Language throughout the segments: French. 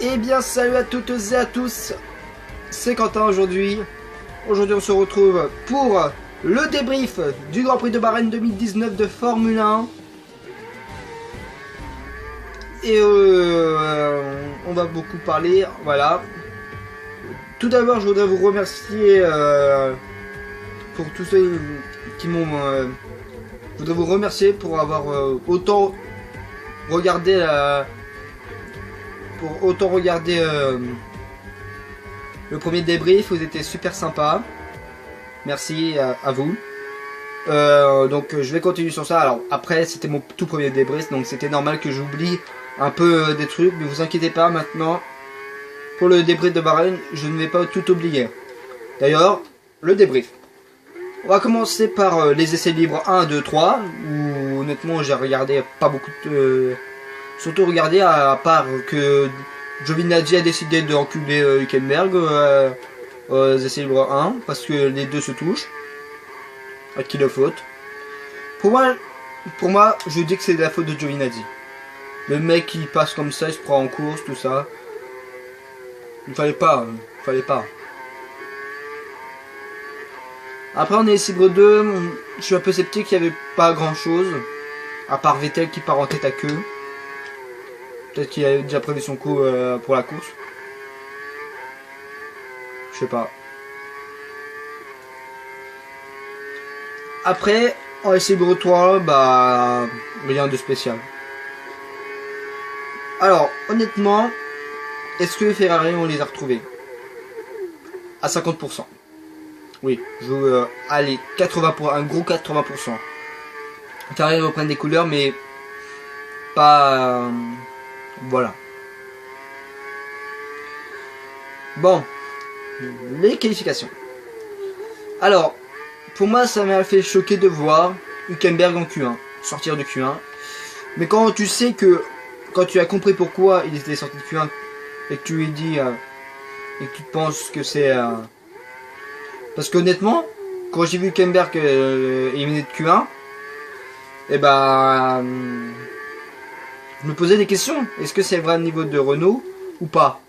Eh bien salut à toutes et à tous, c'est Quentin aujourd'hui. Aujourd'hui on se retrouve pour le débrief du Grand Prix de Bahreïn 2019 de Formule 1. Et on va beaucoup parler, voilà. Tout d'abord je voudrais vous remercier pour tous ceux qui m'ont... je voudrais vous remercier pour avoir autant regardé le premier débrief. Vous étiez super sympa. Merci à vous. Donc je vais continuer sur ça. Alors après c'était mon tout premier débrief, donc c'était normal que j'oublie un peu des trucs, mais vous inquiétez pas, maintenant pour le débrief de Bahreïn je ne vais pas tout oublier. D'ailleurs le débrief, on va commencer par les essais libres 1, 2, 3 où honnêtement j'ai regardé pas beaucoup de... surtout regardé à part que Giovinazzi a décidé de enculer Hülkenberg aux essais libres 1 parce que les deux se touchent. À qui la faute? Pour moi, je dis que c'est de la faute de Giovinazzi. Le mec qui passe comme ça, il se prend en course, tout ça. Il fallait pas. Après, on est essai libre 2. Je suis un peu sceptique, il n'y avait pas grand chose. À part Vettel qui part en tête à queue. Peut-être qu'il avait déjà prévu son coup pour la course. Je sais pas. Après, en essai libre 3, bah rien de spécial. Alors, honnêtement, est-ce que les Ferrari, on les a retrouvés? À 50%. Oui, je veux aller 80%, un gros 80%. Ferrari reprennent des couleurs, mais pas... voilà. Bon, les qualifications. Alors, pour moi, ça m'a fait choquer de voir Hülkenberg en Q1, sortir de Q1. Mais quand tu sais que, quand tu as compris pourquoi il était sorti de Q1, et que tu lui dis, et que tu penses que c'est... parce qu'honnêtement, quand j'ai vu Hülkenberg éliminé de Q1, et bah... je me posais des questions. Est-ce que c'est le vrai niveau de Renault ou pas?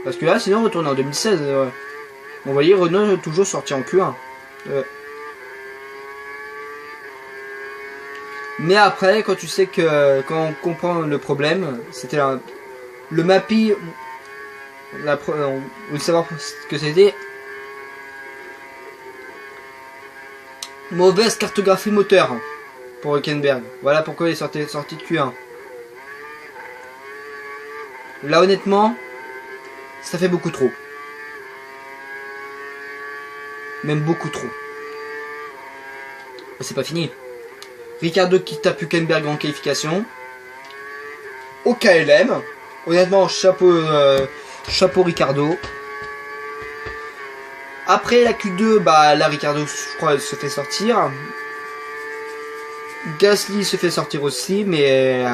Parce que là, sinon, on retourne en 2016. On voyait Renault toujours sorti en Q1. Mais après, quand tu sais que quand on comprend le problème, c'était le MAPI, on voulait savoir ce que c'était. Mauvaise cartographie moteur pour Hülkenberg. Voilà pourquoi il est sorti de Q1. Là honnêtement, ça fait beaucoup trop. Même beaucoup trop. Mais c'est pas fini. Ricciardo qui tape Hülkenberg en qualification. Au KLM. Honnêtement, chapeau Ricciardo. Après la Q2, bah la Ricciardo, je crois, elle se fait sortir. Gasly se fait sortir aussi, mais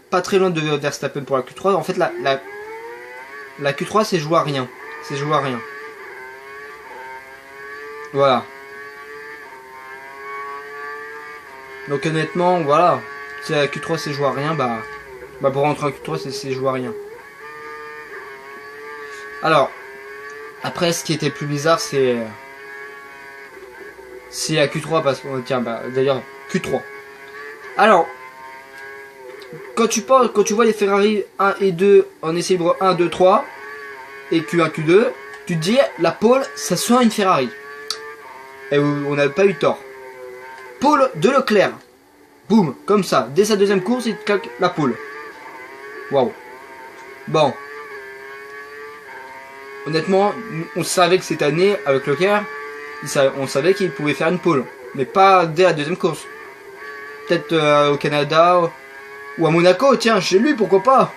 pas très loin de Verstappen pour la Q3. En fait, la Q3, c'est joué à rien. C'est joué à rien. Voilà. Donc honnêtement, voilà. Si la Q3 c'est joué à rien, bah pour rentrer en Q3 c'est joué à rien. Alors, après ce qui était plus bizarre c'est à Q3 parce que tiens bah d'ailleurs Q3. Alors, quand tu vois les Ferrari 1 et 2 en essai libre 1, 2, 3 et Q1, Q2, tu te dis la pole ça sent une Ferrari. Et on n'a pas eu tort. Pole de Leclerc. Boum, comme ça. Dès sa deuxième course, il claque la pole. Waouh. Bon. Honnêtement, on savait que cette année, avec Leclerc, on savait qu'il pouvait faire une pole. Mais pas dès la deuxième course. Peut-être au Canada ou à Monaco. Tiens, chez lui, pourquoi pas.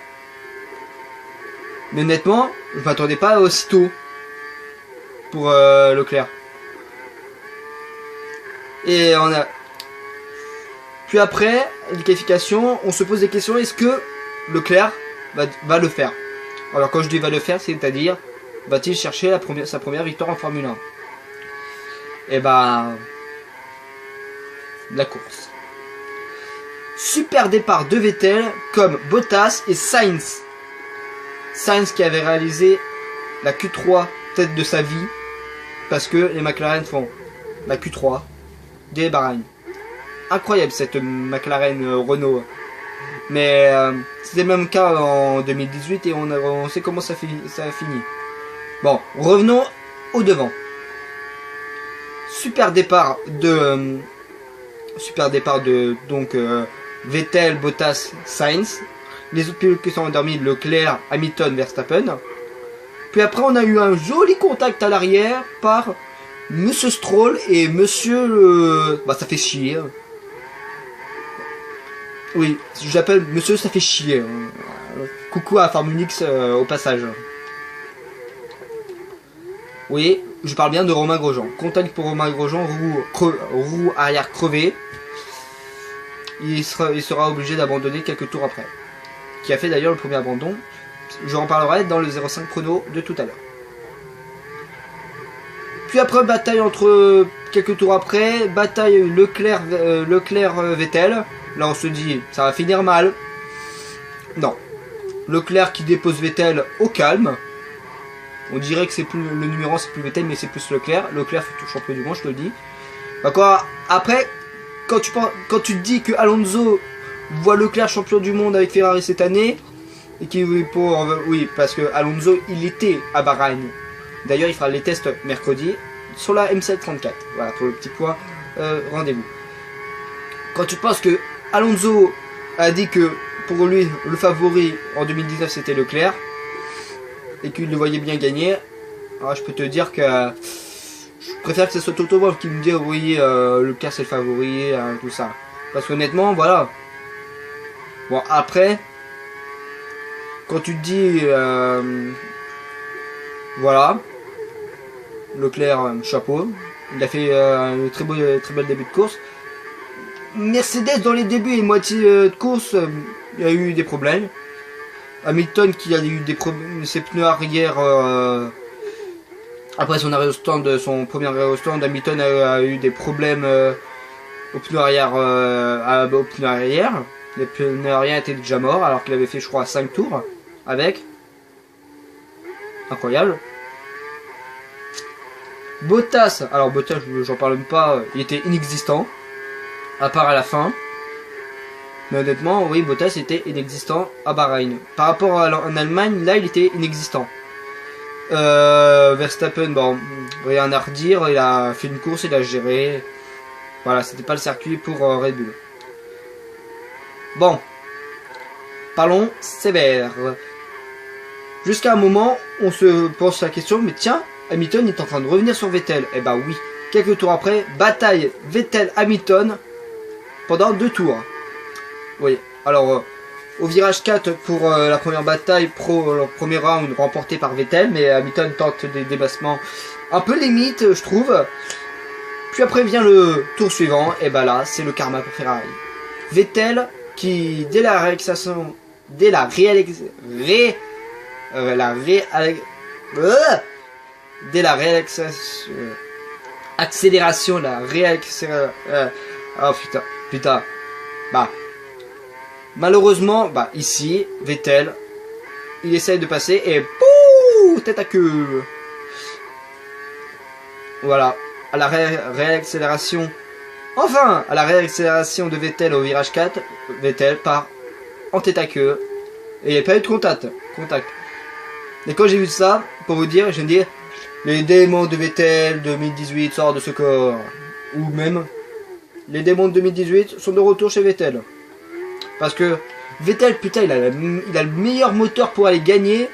Mais honnêtement, je m'attendais pas aussitôt pour Leclerc. Et on a... Puis après, les qualifications, on se pose des questions. Est-ce que Leclerc va le faire? Alors quand je dis va le faire, c'est-à-dire, va-t-il chercher sa première victoire en Formule 1? Et bah... la course. Super départ de Vettel, comme Bottas et Sainz. Sainz qui avait réalisé la Q3 tête de sa vie, parce que les McLaren font la Q3 des Bahreïn. Incroyable cette McLaren Renault. Mais c'était le même cas en 2018 et on sait comment ça a fini. Bon, revenons au devant. Super départ de donc Vettel, Bottas, Sainz. Les autres pilotes qui sont endormis, Leclerc, Hamilton, Verstappen. Puis après on a eu un joli contact à l'arrière par Monsieur Stroll et Monsieur bah ça fait chier. Oui, j'appelle Monsieur ça fait chier. Coucou à Formule X au passage. Oui, je parle bien de Romain Grosjean. Contact pour Romain Grosjean, roue arrière crevée. Il sera obligé d'abandonner quelques tours après. Qui a fait d'ailleurs le premier abandon. Je en parlerai dans le 0,5 chrono de tout à l'heure. Puis après, bataille entre quelques tours après, bataille Leclerc-Vettel. Là on se dit, ça va finir mal. Non. Leclerc qui dépose Vettel au calme. On dirait que c'est plus le numéro 1, c'est plus Vettel, mais c'est plus Leclerc. Leclerc futur champion du monde, je te le dis. D'accord. Après, quand tu te dis que Alonso voit Leclerc champion du monde avec Ferrari cette année, et qui oui, parce que Alonso il était à Bahreïn. D'ailleurs, il fera les tests mercredi sur la M734. Voilà pour le petit point rendez-vous. Quand tu penses que Alonso a dit que pour lui le favori en 2019 c'était Leclerc et qu'il le voyait bien gagner, alors je peux te dire que je préfère que ce soit Toto Wolff qui me dit oui Leclerc c'est le favori, tout ça. Parce qu'honnêtement voilà. Bon après, quand tu te dis voilà, Leclerc chapeau, il a fait un très bel début de course. Mercedes dans les débuts et moitié de course, il y a eu des problèmes. Hamilton qui a eu des problèmes, ses pneus arrière après son arrêt au stand, son premier arrêt au stand, Hamilton a eu des problèmes aux pneus arrière, Les pneus arrière étaient déjà morts alors qu'il avait fait je crois 5 tours avec. Incroyable. Bottas, alors Bottas j'en parle même pas, il était inexistant. À part à la fin. Mais honnêtement, oui, Bottas était inexistant à Bahreïn. Par rapport en Allemagne, là, il était inexistant. Verstappen, bon, rien à redire. Il a fait une course, il a géré. Voilà, c'était pas le circuit pour Red Bull. Bon. Parlons sévère. Jusqu'à un moment, on se pose la question, mais tiens, Hamilton est en train de revenir sur Vettel. Eh bah oui. Quelques tours après, bataille Vettel-Hamilton. Pendant 2 tours. Oui, alors au virage 4 pour la première bataille, le premier round remporté par Vettel, mais Hamilton tente des débassements un peu limite, je trouve. Puis après vient le tour suivant, et bah là, c'est le karma pour Ferrari. Vettel qui, dès la réaccélération, oh putain, bah, malheureusement, bah, ici, Vettel, il essaye de passer et pouh, tête à queue. Voilà, à la réaccélération, enfin, à la réaccélération de Vettel au virage 4, Vettel part en tête à queue et il n'y a pas eu de contact. Et quand j'ai vu ça, pour vous dire, je me dis, les démons de Vettel 2018 sortent de ce corps, ou même les démons de 2018 sont de retour chez Vettel. Parce que Vettel, putain, il a le meilleur moteur pour aller gagner.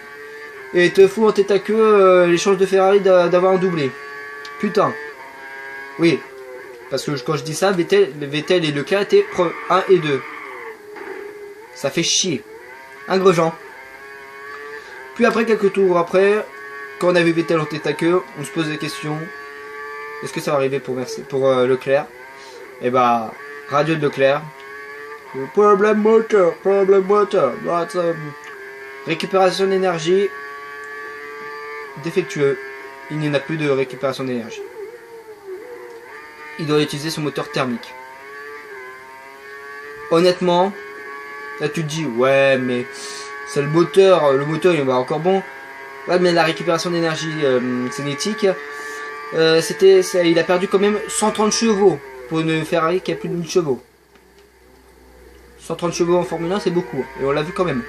Et il te fout en tête à queue les chances de Ferrari d'avoir un doublé. Putain. Oui. Parce que quand je dis ça, Vettel et Leclerc étaient 1 et 2. Ça fait chier. Un Grosjean. Puis après, quelques tours après, quand on a vu Vettel en tête à queue, on se pose des questions. Est-ce que ça va arriver pour Leclerc? Et bah, radio de Leclerc. Problème moteur. Récupération d'énergie. Défectueux. Il n'y en a plus de récupération d'énergie. Il doit utiliser son moteur thermique. Honnêtement, là tu te dis, ouais, mais c'est le moteur il va encore bon. Ouais, mais la récupération d'énergie cinétique, il a perdu quand même 130 chevaux pour une Ferrari qui a plus de 1000 chevaux. 130 chevaux en Formule 1, c'est beaucoup, et on l'a vu quand même.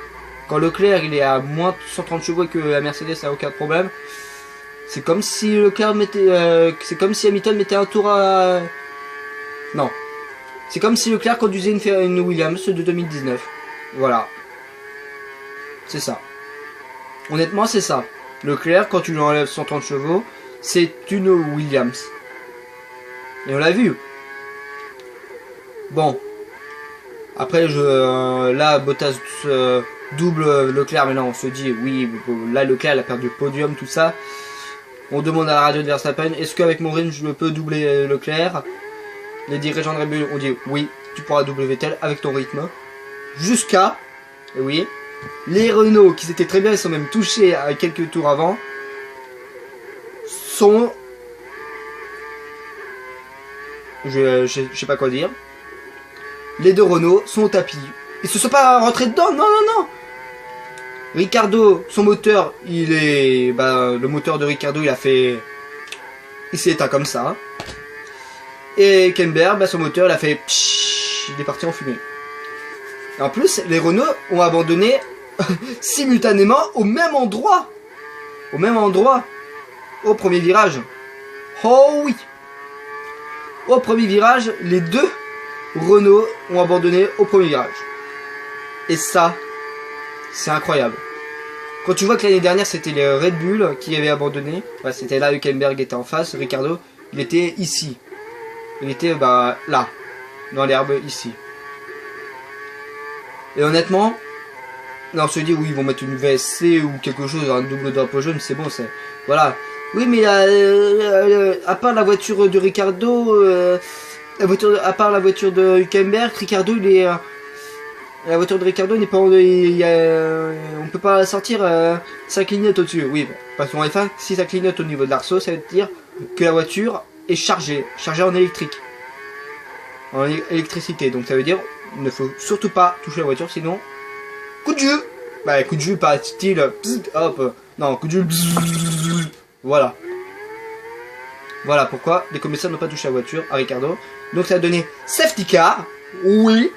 Quand Leclerc il est à moins de 130 chevaux et que la Mercedes a aucun problème, c'est comme si Leclerc mettait, c'est comme si Hamilton mettait un tour à... Non. C'est comme si Leclerc conduisait une Williams de 2019. Voilà. C'est ça. Honnêtement, c'est ça. Leclerc, quand tu lui enlèves 130 chevaux, c'est une Williams. Et on l'a vu. Bon. Après, là, Bottas double Leclerc, mais là, on se dit, oui, là, Leclerc, il a perdu le podium, tout ça. On demande à la radio de Verstappen, est-ce qu'avec mon rythme, je peux doubler Leclerc? Les dirigeants de Red Bull ont dit, oui, tu pourras doubler Vettel avec ton rythme. Jusqu'à, et oui, les Renault, qui s'étaient très bien, ils sont même touchés à quelques tours avant, sont... Je sais pas quoi dire. Les deux Renault sont au tapis. Ils se sont pas rentrés dedans, non, non, non. Ricardo, son moteur, il est... le moteur de Ricardo, il s'est éteint comme ça. Et Kemberg, son moteur, il a fait... il est parti en fumée. Et en plus, les Renault ont abandonné simultanément au même endroit. Au même endroit. Au premier virage. Oh oui. Au premier virage, les deux Renault ont abandonné au premier virage. Et ça, c'est incroyable. Quand tu vois que l'année dernière, c'était les Red Bull qui avaient abandonné. Bah, c'était là, Hülkenberg était en face. Ricardo, il était ici. Il était là, dans l'herbe, ici. Et honnêtement, là on se dit, oui, ils vont mettre une VSC ou quelque chose, un double drapeau jaune, c'est bon, c'est... Voilà. Oui, mais à part la voiture de Ricardo, à part la voiture de Hülkenberg, Ricardo, il est... la voiture de Ricardo n'est pas... on peut pas la sortir, ça clignote au-dessus. Oui, parce qu'en F1, si ça clignote au niveau de l'arceau, ça veut dire que la voiture est chargée en électrique. En électricité, donc ça veut dire il ne faut surtout pas toucher la voiture, sinon coup de jus. Bah coup de jus, pas style hop, non, coup de jus. Voilà. Voilà pourquoi les commissaires n'ont pas touché la voiture à Ricardo. Donc ça a donné safety car. Oui.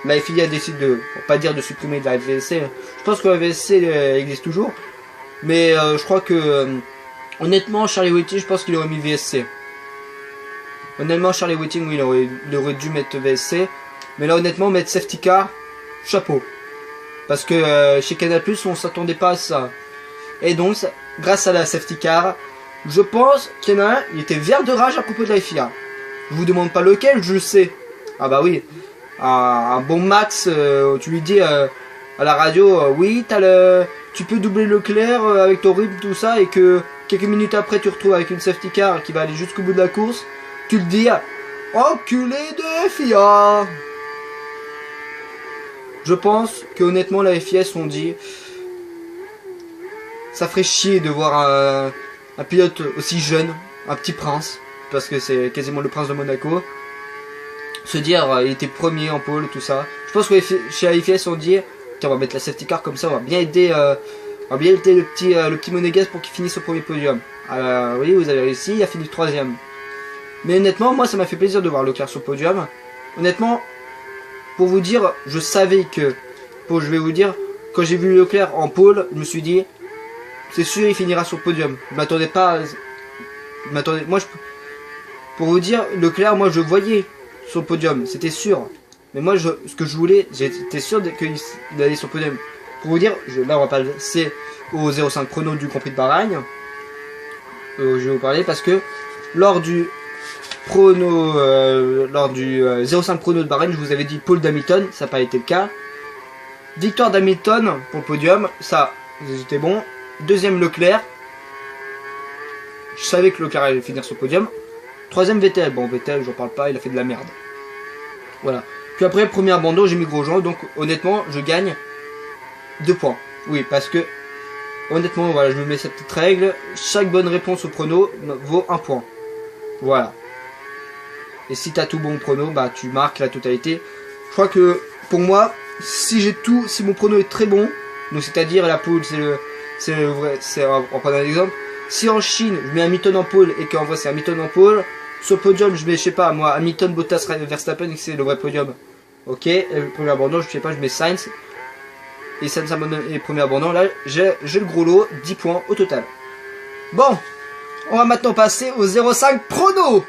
La FIA décide de, pour pas dire de supprimer de la VSC. Je pense que la VSC existe toujours, mais je crois que honnêtement Charlie Whiting, je pense qu'il aurait mis VSC. Honnêtement, Charlie Whiting, oui, il aurait dû mettre VSC. Mais là, honnêtement, mettre safety car, chapeau. Parce que chez Canal+, on s'attendait pas à ça. Et donc, grâce à la safety car, je pense qu'il y en a un, il était vert de rage à propos de la FIA. Je vous demande pas lequel, je le sais. Ah bah oui. Un bon Max, tu lui dis à la radio, oui, tu peux doubler Leclerc avec ton rythme, tout ça, et que quelques minutes après, tu retrouves avec une safety car qui va aller jusqu'au bout de la course. Tu le dis, enculé de FIA. Je pense que honnêtement la FIA se sont dit, ça ferait chier de voir un pilote aussi jeune, un petit prince, parce que c'est quasiment le prince de Monaco, se dire il était premier en pole, tout ça. Je pense que chez la FIA ils se sont dit, tiens, on va mettre la safety car comme ça, on va bien aider le petit Monégasque pour qu'il finisse au premier podium. Oui, vous avez réussi, il a fini 3ème. Mais honnêtement, moi ça m'a fait plaisir de voir Leclerc sur le podium. Honnêtement, pour vous dire, je savais que... je vais vous dire, quand j'ai vu Leclerc en pole, je me suis dit, c'est sûr il finira sur le podium. Je m'attendais pas... pour vous dire, Leclerc, moi je le voyais sur le podium, c'était sûr. Mais moi, ce que je voulais, j'étais sûr qu'il allait sur le podium. Pour vous dire, là on va passer au 0,5 chrono du Grand Prix de Bahreïn. Je vais vous parler parce que lors du 0,5 chrono de Bahreïn, je vous avais dit pole d'Hamilton, ça n'a pas été le cas. Victoire d'Hamilton pour le podium, ça c'était bon. Deuxième Leclerc, je savais que Leclerc allait finir sur le podium. Troisième Vettel, bon Vettel j'en parle pas, il a fait de la merde. Voilà. Puis après premier abandon, j'ai mis Grosjean, donc honnêtement je gagne 2 points. Oui, parce que honnêtement voilà, je me mets cette petite règle, chaque bonne réponse au prono vaut 1 point. Voilà. Et si tu as tout bon prono, bah tu marques la totalité. Je crois que pour moi, si mon prono est très bon, Donc c'est-à-dire la pole, on prend un exemple. Si en Chine, je mets Hamilton en pole et qu'en vrai c'est Hamilton en pole, sur le podium, je mets, je sais pas, moi, Hamilton, Bottas, Verstappen, et que c'est le vrai podium. Ok, et le premier abandon, je sais pas, je mets Sainz. Et Sainz abandonne et premier abandon, là, j'ai le gros lot, 10 points au total. Bon, on va maintenant passer au 0,5 prono.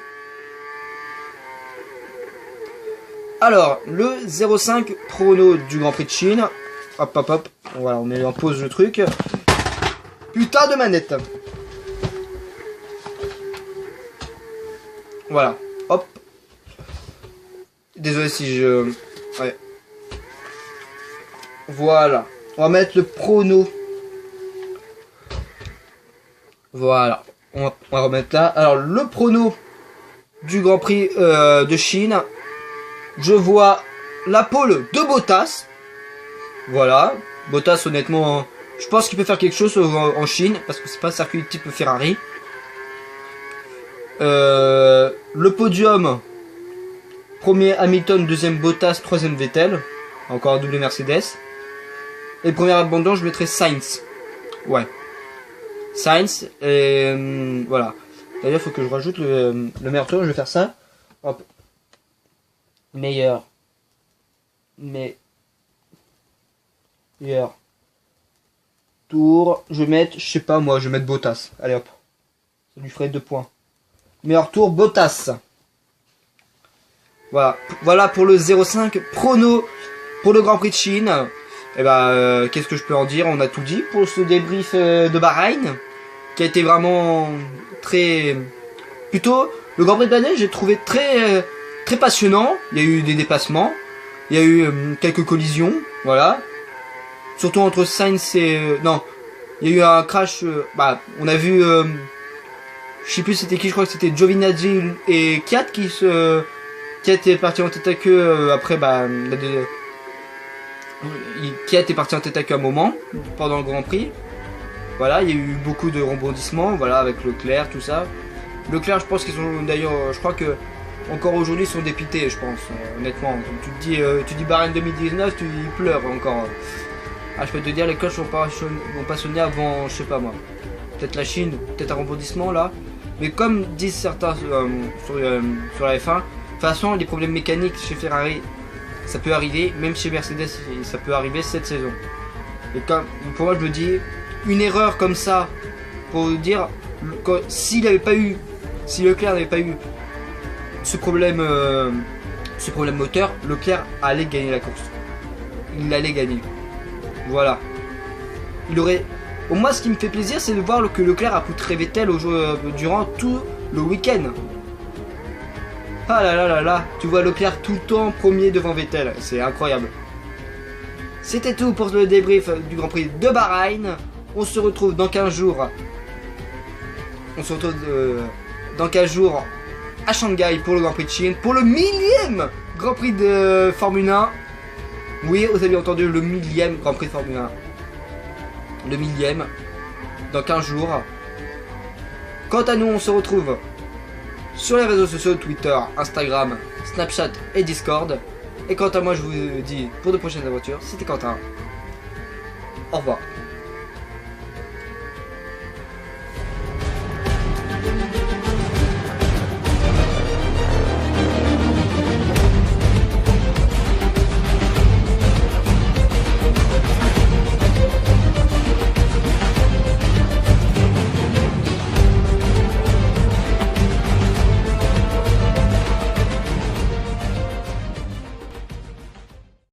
Alors, le 0,5 prono du Grand Prix de Chine. Hop, hop, hop. Voilà, on met en pause le truc. Putain de manette. Voilà, hop. Désolé si je... Ouais. Voilà. On va mettre le prono. Voilà. On va remettre là. Alors, le prono du Grand Prix de Chine. Je vois la pole de Bottas. Voilà. Bottas, honnêtement, je pense qu'il peut faire quelque chose en Chine. Parce que c'est pas un circuit type Ferrari. Le podium, premier Hamilton, deuxième Bottas, troisième Vettel, encore un double Mercedes. Et le premier abandon, je mettrai Sainz. Ouais, Sainz. Et voilà. D'ailleurs, il faut que je rajoute le meilleur tour. Je vais faire ça. Hop. Meilleur tour. Je vais mettre, je sais pas moi, je vais mettre Bottas. Allez hop, ça lui ferait 2 points. Meilleur tour, Bottas. Voilà. Voilà pour le 0,5 prono pour le Grand Prix de Chine. Et bah, qu'est-ce que je peux en dire? On a tout dit pour ce débrief de Bahreïn, qui a été vraiment très... Plutôt, le Grand Prix de Bahreïn, j'ai trouvé très passionnant. Il y a eu des dépassements. Il y a eu quelques collisions. Voilà. Surtout entre Sainz et... non. Il y a eu un crash... bah, on a vu... je sais plus c'était qui, je crois que c'était Giovinazzi et Kiat qui était parti en tête à queue après bah Kiat est parti en tête à queue un moment pendant le Grand Prix. Voilà, il y a eu beaucoup de rebondissements, voilà, avec Leclerc, tout ça. Leclerc, je pense qu'ils sont d'ailleurs, je crois que encore aujourd'hui ils sont dépités, je pense, honnêtement. Tu dis Bahreïn 2019, tu pleures encore. Ah, je peux te dire, les coachs vont pas sonner avant, je sais pas moi. Peut-être la Chine, peut-être un rebondissement là. Mais comme disent certains sur la F1, de toute façon les problèmes mécaniques chez Ferrari, ça peut arriver, même chez Mercedes, ça peut arriver cette saison. Et comme, pour moi je me dis, une erreur comme ça, pour dire, si Leclerc n'avait pas eu ce problème moteur, Leclerc allait gagner la course. Il allait gagner. Voilà. Il aurait... Moi, ce qui me fait plaisir, c'est de voir que Leclerc a poutré Vettel durant tout le week-end. Ah là là là là, tu vois Leclerc tout le temps premier devant Vettel, c'est incroyable. C'était tout pour le débrief du Grand Prix de Bahreïn. On se retrouve dans 15 jours. On se retrouve dans 15 jours à Shanghai pour le Grand Prix de Chine, pour le 1000e Grand Prix de Formule 1. Oui, vous avez entendu, le 1000e Grand Prix de Formule 1. Le 1000e, dans 15 jours. Quant à nous, on se retrouve sur les réseaux sociaux, Twitter, Instagram, Snapchat et Discord. Et quant à moi, je vous dis pour de prochaines aventures, c'était Quentin. Au revoir.